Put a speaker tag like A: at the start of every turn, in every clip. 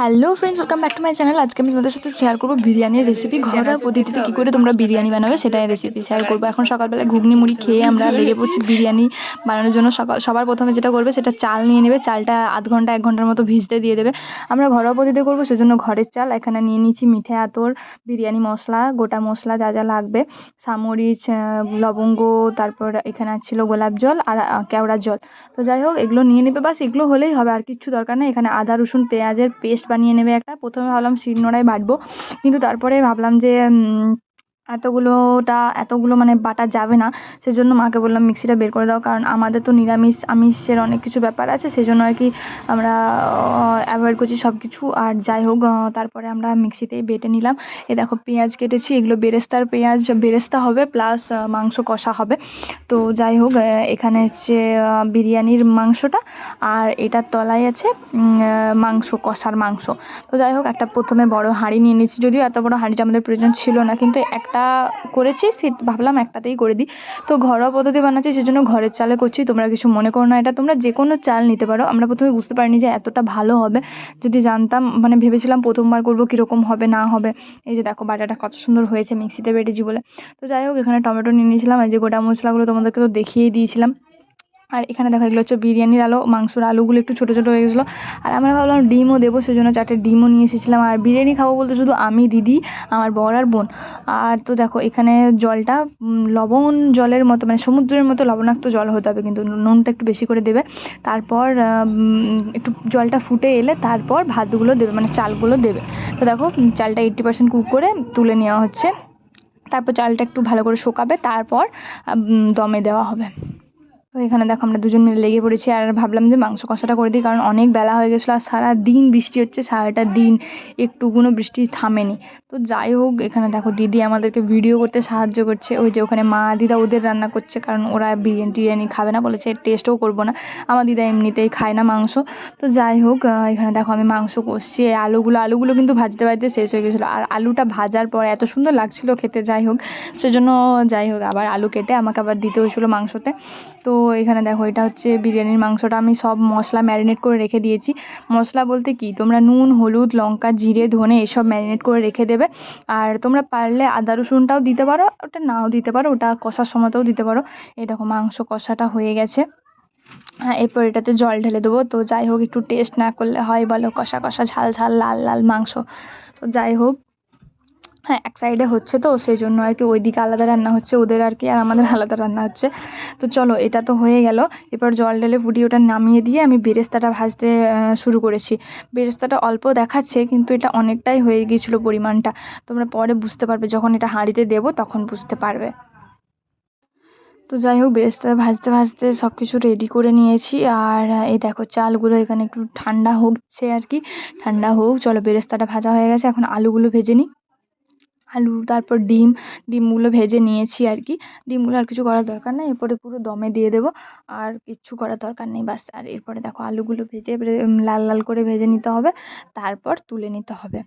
A: Hello friends, welcome back to my channel. আজকে আমি তোমাদের সাথে শেয়ার করবো বিরিয়ানির রেসিপি। ঘরোয়া পদ্ধতিতে কী করে তোমরা বিরিয়ানি বানাবে সেটাই রেসিপি শেয়ার করবো। এখন সকালবেলা ঘুগনি মুড়ি খেয়ে আমরা লেগে পড়ছি বিরিয়ানি বানানোর জন্য। সবার প্রথমে যেটা করবে সেটা চাল নিয়ে নেবে। চালটা আধ ঘন্টা 1 ঘন্টার মতো ভিজতে দিয়ে দেবে। আমরা ঘরোয়া পদ্ধতিতে করবো সেজন্য ঘরের চাল। এখানে নিয়ে নিচ্ছি মিঠে আতর, বিরিয়ানি মশলা, গোটা মশলা যা যা লাগবে, সামরিচ, লবঙ্গ, তারপর এখানে ছিল গোলাপ জল আর কেওড়ার জল। তো যাই হোক, এগুলো নিয়ে নেবে, বাস এগুলো হলেই হবে, আর কিচ্ছু দরকার নেই। এখানে আদা রসুন পেঁয়াজের পেস্ট বানিয়ে নেবে একটা। প্রথমে ভাবলাম শিলনোড়ায় বাটবো, কিন্তু তারপরে ভাবলাম যে এতগুলো মানে বাটা যাবে না। সেজন্য মাকে বললাম মিক্সিটা বের করে দাও, কারণ আমাদের তো নিরামিষ আমিষের অনেক কিছু ব্যাপার আছে, সেজন্য আর কি আমরা অ্যাভয়েড করছি সব কিছু। আর যাই হোক, তারপরে আমরা মিক্সিতেই বেটে নিলাম। এই দেখো পেঁয়াজ কেটেছি, এগুলো বেরেস্তার পেঁয়াজ, বেরেস্তা হবে প্লাস মাংস কষা হবে। তো যাই হোক, এখানে হচ্ছে বিরিয়ানির মাংসটা, আর এটার তলায় আছে মাংস, কষার মাংস। তো যাই হোক, একটা প্রথমে বড় হাঁড়ি নিয়ে নিচ্ছি। যদিও এত বড় হাঁড়িটা আমাদের প্রয়োজন ছিল না, কিন্তু একটা করেছি, ভাবলাম একটাতেই করে দিই। তো ঘরোয়া পদ্ধতি বানাচ্ছি সেজন্য ঘরের চালে করছি, তোমরা কিছু মনে করো না। এটা তোমরা যে কোনো চাল নিতে পারো। আমরা প্রথমে বুঝতে পারিনি যে এতটা ভালো হবে। যদি জানতাম, মানে ভেবেছিলাম প্রথমবার করবো কীরকম হবে না হবে। এই যে দেখো বাটাটা কত সুন্দর হয়েছে মিক্সিতে বেটেছি বলে। তো যাই হোক, এখানে টমেটো নিয়ে নিয়েছিলাম। এই যে গোটা মশলাগুলো তোমাদেরকে তো দেখিয়েই দিয়েছিলাম। আর এখানে দেখো এগুলো হচ্ছে বিরিয়ানির আলু। মাংসর আলুগুলো একটু ছোটো ছোটো হয়ে গেছিলো, আর আমরা ভাবলাম ডিমও দেবো, সেজন্য 4টে ডিমও নিয়ে এসেছিলাম। আর বিরিয়ানি খাবো বলতে শুধু আমি, দিদি, আমার বর আর বোন। আর তো দেখো এখানে জলটা লবণ জলের মতো, মানে সমুদ্রের মতো লবণাক্ত জল হতে হবে, কিন্তু নুনটা একটু বেশি করে দেবে। তারপর একটু জলটা ফুটে এলে তারপর ভাতগুলো দেবে, মানে চালগুলো দেবে। তো দেখো চালটা 80% কুক করে তুলে নেওয়া হচ্ছে। তারপর চালটা একটু ভালো করে শুকাবে, তারপর দমে দেওয়া হবে। তো এখানে দেখো আমরা দুজন মিলে লেগে পড়েছি, আর ভাবলাম যে মাংস কষাটা করে দিই, কারণ অনেক বেলা হয়ে গেছিলো আর সারা দিন বৃষ্টি হচ্ছে, সারাটা দিন একটুকুনো বৃষ্টি থামেনি। তো যাই হোক, এখানে দেখো দিদি আমাদেরকে ভিডিও করতে সাহায্য করছে। ওই যে ওখানে মা দিদা ওদের রান্না করছে, কারণ ওরা বিরিয়ানি টিরিয়ানি খাবে না, বলেছে টেস্টও করবো না। আমার দিদা এমনিতেই খায় না মাংস। তো যাই হোক, এখানে দেখো আমি মাংস কষছি। আলুগুলো কিন্তু ভাজতে ভাজতে শেষ হয়ে গেছিলো, আর আলুটা ভাজার পর এত সুন্দর লাগছিলো খেতে। যাই হোক, সেজন্য আবার আলু কেটে আমাকে আবার দিতে হয়েছিলো মাংসতে। তো এখানে দেখো এটা হচ্ছে বিরিয়ানির মাংসটা। আমি সব মশলা ম্যারিনেট করে রেখে দিয়েছি। মশলা বলতে কি, তোমরা নুন, হলুদ, লঙ্কা, জিরে, ধনে এসব ম্যারিনেট করে রেখে দেবে। আর তোমরা পারলে আদা রসুনটাও দিতে পারো, ওটা নাও দিতে পারো, ওটা কষার সময়তেও দিতে পারো। এই দেখো মাংস কষাটা হয়ে গেছে। হ্যাঁ, এরপর এটাতে জল ঢেলে দেবো। তো যাই হোক, একটু টেস্ট না করলে হয় বলো, কষা কষা ঝাল ঝাল লাল লাল মাংস। তো যাই হোক, হ্যাঁ, এক সাইডে হচ্ছে, তো সেই জন্য আর কি ওইদিকে আলাদা রান্না হচ্ছে ওদের আর কি, আর আমাদের আলাদা রান্না হচ্ছে। তো চলো, এটা তো হয়ে গেল। এবার জল ঢেলে ফুটিয়ে ওটা নামিয়ে দিয়ে আমি বেরেস্তাটা ভাজতে শুরু করেছি। বেরেস্তাটা অল্প দেখাচ্ছে, কিন্তু এটা অনেকটাই হয়ে গিয়েছিলো পরিমাণটা। তোমরা পরে বুঝতে পারবে, যখন এটা হাঁড়িতে দেবো তখন বুঝতে পারবে। তো যাই হোক, বেরেস্তা ভাজতে ভাজতে সব কিছু রেডি করে নিয়েছি। আর এই দেখো চালগুলো এখানে একটু ঠান্ডা হচ্ছে আর কি। ঠান্ডা হোক, চলো বেরেস্তাটা ভাজা হয়ে গেছে, এখন আলুগুলো ভেজে নিই। আলু, তারপর ডিমগুলো ভেজে নিয়েছি আর কি। ডিমগুলো আর কিছু করার দরকার নেই, এরপরে পুরো দমে দিয়ে দেবো। আর কিচ্ছু করার দরকার নেই, বাস। আর এরপরে দেখো আলুগুলো ভেজে এবারে লাল লাল করে ভেজে নিতে হবে, তারপর তুলে নিতে হবে।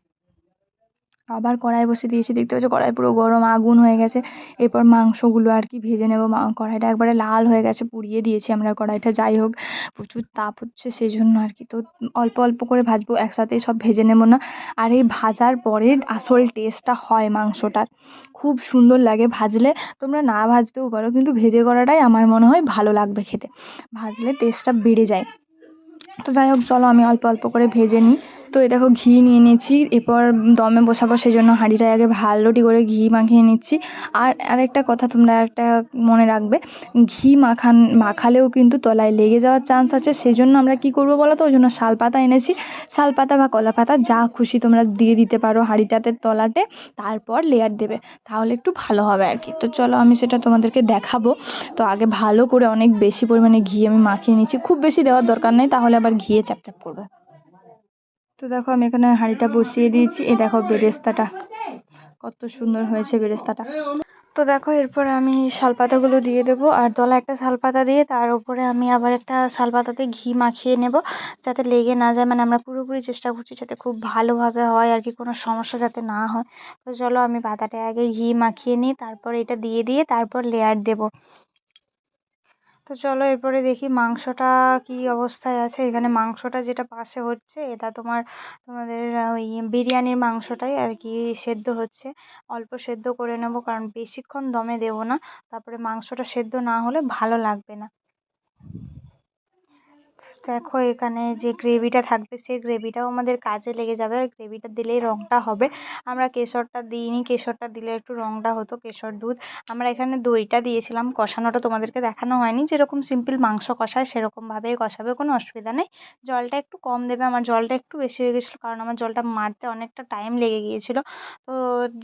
A: আবার কড়াই বসিয়ে দিয়েছি, দেখতে পাচ্ছ কড়াই পুরো গরম আগুন হয়ে গেছে। এরপর মাংসগুলো আর কি ভেজে নেবো। কড়াইটা একবারে লাল হয়ে গেছে, পুড়িয়ে দিয়েছি আমরা কড়াইটা। যাই হোক, প্রচুর তাপ হচ্ছে সেই জন্য আর কি। তো অল্প অল্প করে ভাজবো, একসাথে সব ভেজে নেবো না। আর এই ভাজার পরে আসল টেস্টটা হয় মাংসটার, খুব সুন্দর লাগে ভাজলে। তোমরা না ভাজতেও পারো, কিন্তু ভেজে করাটাই আমার মনে হয় ভালো লাগবে খেতে, ভাজলে টেস্টটা বেড়ে যায়। তো যাই হোক, চলো আমি অল্প অল্প করে ভেজে নিই। তো এই দেখো ঘি নিয়ে নিয়েছি, এরপর দমে বসাবো সেই জন্য হাঁড়িটায় আগে ভালোটি করে ঘি মাখিয়ে নিচ্ছি। আর আরেকটা কথা তোমরা একটা মনে রাখবে, ঘি মাখালেও কিন্তু তলায় লেগে যাওয়ার চান্স আছে। সেই জন্য আমরা কি করবো বলো তো, ওই জন্য শালপাতা এনেছি। শালপাতা বা কলা পাতা যা খুশি তোমরা দিয়ে দিতে পারো হাঁড়িটাতে তলাতে, তারপর লেয়ার দেবে, তাহলে একটু ভালো হবে আর কি। তো চলো আমি সেটা তোমাদেরকে দেখাবো। তো আগে ভালো করে অনেক বেশি পরিমাণে ঘি আমি মাখিয়ে নিচ্ছি, খুব বেশি দেওয়ার দরকার নেই, তাহলে আবার ঘিয়ে চ্যাপচ্যাপ করবে। তো দেখো আমি এখানে হাঁড়িটা বসিয়ে দিয়েছি। এই দেখো বেরেস্তাটা কত সুন্দর হয়েছে বেরেস্তাটা। তো দেখো এরপর আমি শালপাতাগুলো দিয়ে দেবো, আর তলায় একটা শালপাতা দিয়ে তার উপরে আমি আবার একটা শালপাতাতে ঘি মাখিয়ে নেব, যাতে লেগে না যায়। মানে আমরা পুরোপুরি চেষ্টা করছি যাতে খুব ভালোভাবে হয় আর কি, কোনো সমস্যা যাতে না হয়। তো চলো আমি পাতাটায় আগে ঘি মাখিয়ে নিই, তারপর এটা দিয়ে তারপর লেয়ার দেব। তো
B: তো চলো এরপরে দেখি মাংসটা কি অবস্থায় আছে। এখানে মাংসটা যেটা পাশে হচ্ছে এটা তোমাদের ওই বিরিয়ানির মাংসটাই আর কি সেদ্ধ হচ্ছে। অল্প সেদ্ধ করে নেবো কারণ বেশিক্ষণ দমে দেবো না, তারপরে মাংসটা সেদ্ধ না হলে ভালো লাগবে না। দেখো এখানে যে গ্রেভিটা থাকবে সেই গ্রেভিটাও আমাদের কাজে লেগে যাবে, আর গ্রেভিটা দিলেই রঙটা হবে। আমরা কেশরটা দিইনি, কেশরটা দিলে একটু রঙটা হতো, কেশর দুধ। আমরা এখানে দইটা দিয়েছিলাম, কষানোটা তোমাদেরকে দেখানো হয়নি। যেরকম সিম্পল মাংস কষায় সেরকমভাবেই কষাবে, কোনো অসুবিধা নেই। জলটা একটু কম দেবে, আমার জলটা একটু বেশি হয়ে গেছিলো কারণ আমার জলটা মারতে অনেকটা টাইম লেগে গিয়েছিলো। তো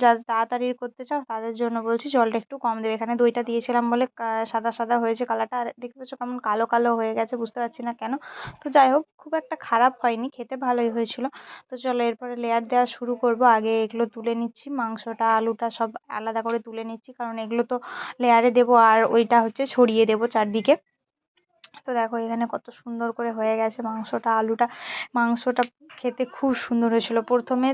B: যারা তাড়াতাড়ি করতে চাও তাদের জন্য বলছি জলটা একটু কম দেবে। এখানে দইটা দিয়েছিলাম বলে সাদা সাদা হয়েছে কালারটা, আর দেখতে পাচ্ছ কেমন কালো কালো হয়ে গেছে, বুঝতে পারছি না কেন। তো যাই হোক খুব একটা খারাপ হয়নি, খেতে ভালোই হয়েছিল। তো চলো এরপরে লেয়ার দেওয়া শুরু করব। আগে এগুলো তুলে নিচ্ছি, মাংসটা আলুটা সব আলাদা করে তুলে নিচ্ছি কারণ এগুলো তো লেয়ারে দেবো আর ওইটা হচ্ছে ছড়িয়ে দেবো চারদিকে। তো দেখো এখানে কত সুন্দর করে হয়ে গেছে মাংসটা, আলুটা। মাংসটা খেতে খুব সুন্দর হয়েছিল। প্রথমে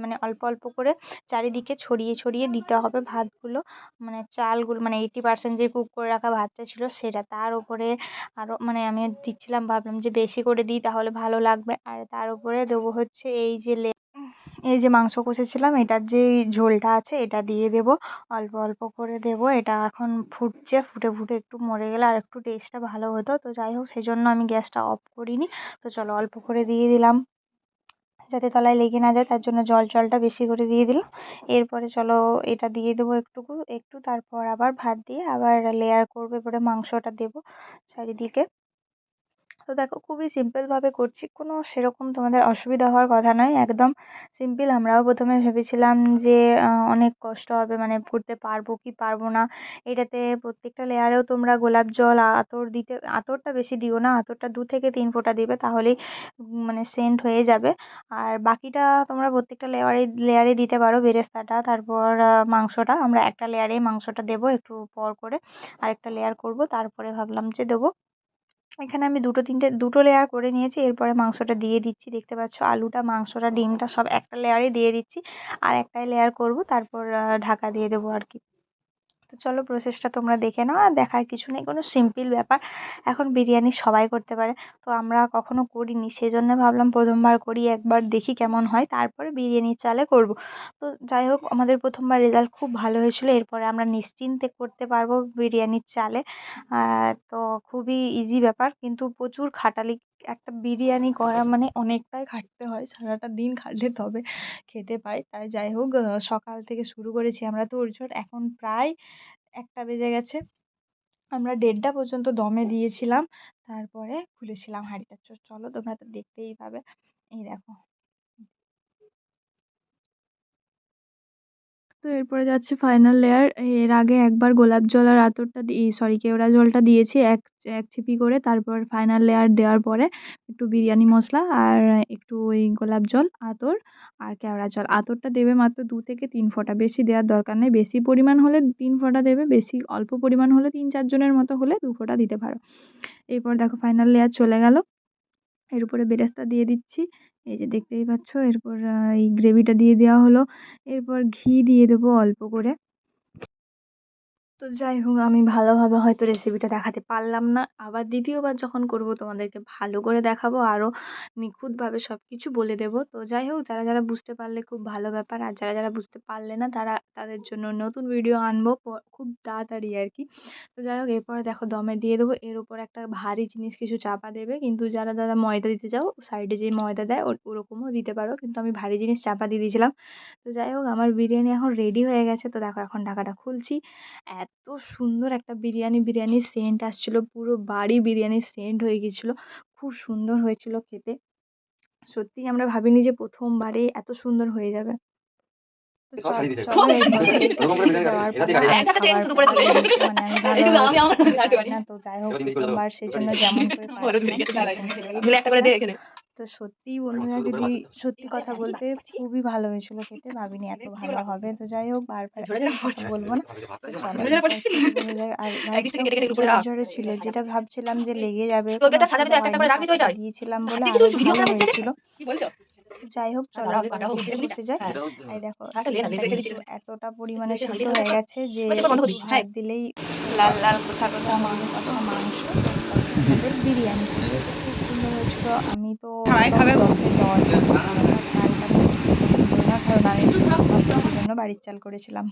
B: মানে অল্প অল্প করে চারিদিকে ছড়িয়ে ছড়িয়ে দিতে হবে ভাতগুলো, মানে চালগুলো, মানে 80% যে কুক করে রাখা ভাতটা ছিল সেটা তার উপরে আরও, মানে আমি দিচ্ছিলাম, ভাবলাম যে বেশি করে দিই তাহলে ভালো লাগবে। আর তার উপরে দেবো হচ্ছে এই যে মাংস কষেছিলাম এটার যে ঝোলটা আছে এটা দিয়ে দেব, অল্প অল্প করে দেব। এটা এখন ফুটছে, ফুটে ফুটে একটু মরে গেলে আর একটু টেস্টটা ভালো হতো। তো যাই হোক সেই জন্য আমি গ্যাসটা অফ করিনি। তো চলো অল্প করে দিয়ে দিলাম যাতে তলায় লেগে না যায়, তার জন্য জলটা বেশি করে দিয়ে দিলাম। এরপরে চলো এটা দিয়ে দেবো একটু, তারপর আবার ভাত দিয়ে আবার লেয়ার করবো, এবারে মাংসটা দেবো চারিদিকে। তো দেখো খুবই সিম্পলভাবে করছি, কোনো সেরকম তোমাদের অসুবিধা হওয়ার কথা নয়, একদম সিম্পল। আমরাও প্রথমে ভেবেছিলাম যে অনেক কষ্ট হবে, মানে করতে পারবো কি পারবো না। এটাতে প্রত্যেকটা লেয়ারেও তোমরা গোলাপ জল আতরটা বেশি দিও না, আতরটা 2 থেকে 3 ফোঁটা দিবে তাহলেই মানে সেন্ট হয়ে যাবে। আর বাকিটা তোমরা প্রত্যেকটা লেয়ারে দিতে পারো, বেরেস্তাটা তারপর মাংসটা। আমরা একটা লেয়ারেই মাংসটা দেবো, একটু পর করে আরেকটা লেয়ার করব, তারপরে ভাবলাম যে দেবো। এখানে আমি দুটো লেয়ার করে নিয়েছি, এরপরে মাংসটা দিয়ে দিচ্ছি। দেখতে পাচ্ছ আলুটা, মাংসটা, ডিমটা সব একটা লেয়ারে দিয়ে দিচ্ছি, আর একটাই লেয়ার করব, তারপর ঢাকা দিয়ে দেবো আর কি। তো চলো প্রসেসটা তোমরা দেখে নাও, আর দেখার কিছু নেই, কোনো সিম্পল ব্যাপার। এখন বিরিয়ানি সবাই করতে পারে, তো আমরা কখনো করিনি সেজন্য ভাবলাম প্রথমবার করি, একবার দেখি কেমন হয়, তারপরে বিরিয়ানির চালে করব। তো যাই হোক আমাদের প্রথমবার রেজাল্ট খুব ভালো হয়েছিল, এরপরে আমরা নিশ্চিন্তে করতে পারবো বিরিয়ানির চালে। তো খুবই ইজি ব্যাপার, কিন্তু প্রচুর খাটালি। একটা বিরিয়ানি করা মানে অনেকটাই খাটতে হয়, সারাটা দিন খাটলে তবে খেতে পাই। তাই যাই হোক সকাল থেকে শুরু করেছি আমরা তোড়জোড়, এখন প্রায় 1টা বেজে গেছে। আমরা 1:30টা পর্যন্ত দমে দিয়েছিলাম, তারপরে খুলেছিলাম হাঁড়িটা। চলো তোমরা তো দেখতেই পাবে, এই দেখো। তো এরপরে যাচ্ছে ফাইনাল লেয়ার। এর আগে একবার গোলাপ জল আর আতরটা সরি কেওড়া জলটা দিয়েছি এক এক ছিপি করে, তারপর ফাইনাল লেয়ার দেওয়ার পরে একটু বিরিয়ানি মশলা আর একটু ওই গোলাপ জল, আতর আর কেওড়া জল। আতরটা দেবে মাত্র 2 থেকে 3 ফোঁটা, বেশি দেওয়ার দরকার নেই। বেশি পরিমাণ হলে 3 ফোঁটা দেবে, বেশি অল্প পরিমাণ হলে 3-4 জনের মতো হলে 2 ফোঁটা দিতে পারো। এরপর দেখো ফাইনাল লেয়ার চলে গেল, এর উপরে বেরেস্তা দিয়ে দিচ্ছি, এই যে দেখতেই পাচ্ছ। এরপর এই গ্রেভিটা দিয়ে দেওয়া হলো, এরপর ঘি দিয়ে দেবো অল্প করে। তো যাই হোক আমি ভালোভাবে হয়তো রেসিপিটা দেখাতে পারলাম না, আবার দ্বিতীয়বার যখন করব তোমাদেরকে ভালো করে দেখাবো, আরও নিখুঁতভাবে সব কিছু বলে দেবো। তো যাই হোক যারা যারা বুঝতে পারলে খুব ভালো ব্যাপার, আর যারা যারা বুঝতে পারলে না তাদের জন্য নতুন ভিডিও আনবো খুব তাড়াতাড়ি আর কি। তো যাই হোক এরপরে দেখো দমে দিয়ে দেবো, এর উপর একটা ভারী জিনিস কিছু চাপা দেবে, কিন্তু যারা যারা ময়দা দিতে চাও সাইডে যে ময়দা দেয় ওরকমও দিতে পারো, কিন্তু আমি ভারী জিনিস চাপা দিয়ে দিয়েছিলাম। তো যাই হোক আমার বিরিয়ানি এখন রেডি হয়ে গেছে। তো দেখো এখন ঢাকাটা খুলছি, এত সুন্দর একটা বিরিয়ানির সেন্ট আসছিল, পুরো বাড়ি বিরিয়ানির সেন্ট হয়ে গেছিলো, খুব সুন্দর হয়েছিল খেতে। সত্যিই আমরা ভাবিনি যে প্রথমবারেই এত সুন্দর হয়ে যাবে। তো চলো এরপরে দেওয়ার পরে আর খাবার মানে আমি ভালোভাবে খেতে পারি না, তো যাই হোক প্রথমবার সেজন্য যেমন করে পারছিলাম সেরকম খেয়েছিলাম। তো সত্যিই বন্ধুরা যদি সত্যি কথা বলতে খুবই ভালো হয়েছিল খেতে, ভাবিনি এত ভালো হবে। তো যাই হোক বারবার কথা বলবো না, তো চলো এরপর কিছু বলে যাই। আর ভাতটা খুব ঝরঝরে ছিল, যেটা ভাবছিলাম যে লেগে যাবে, কোনো অসুবিধা হয়নি, চাপাটা দিয়েছিলাম বলে আরো ভালো হয়েছিল। যাই হোক চলো এবার খেতে বসে যাই। এই দেখো চিকেনটা কিন্তু এতটা পরিমাণে সিদ্ধ হয়ে গেছে যে একটু ভাত দিলেই লাল লাল কষা কষা মাংস তার সাথে আমাদের বিরিয়ানি খুব সুন্দর হয়েছিল। আমি তো একদম 10-এ 10। আর চালটা তো পছন্দ না, কারণ আমি ভাত খাবো, সেই জন্য বাড়ির চাল করেছিলাম।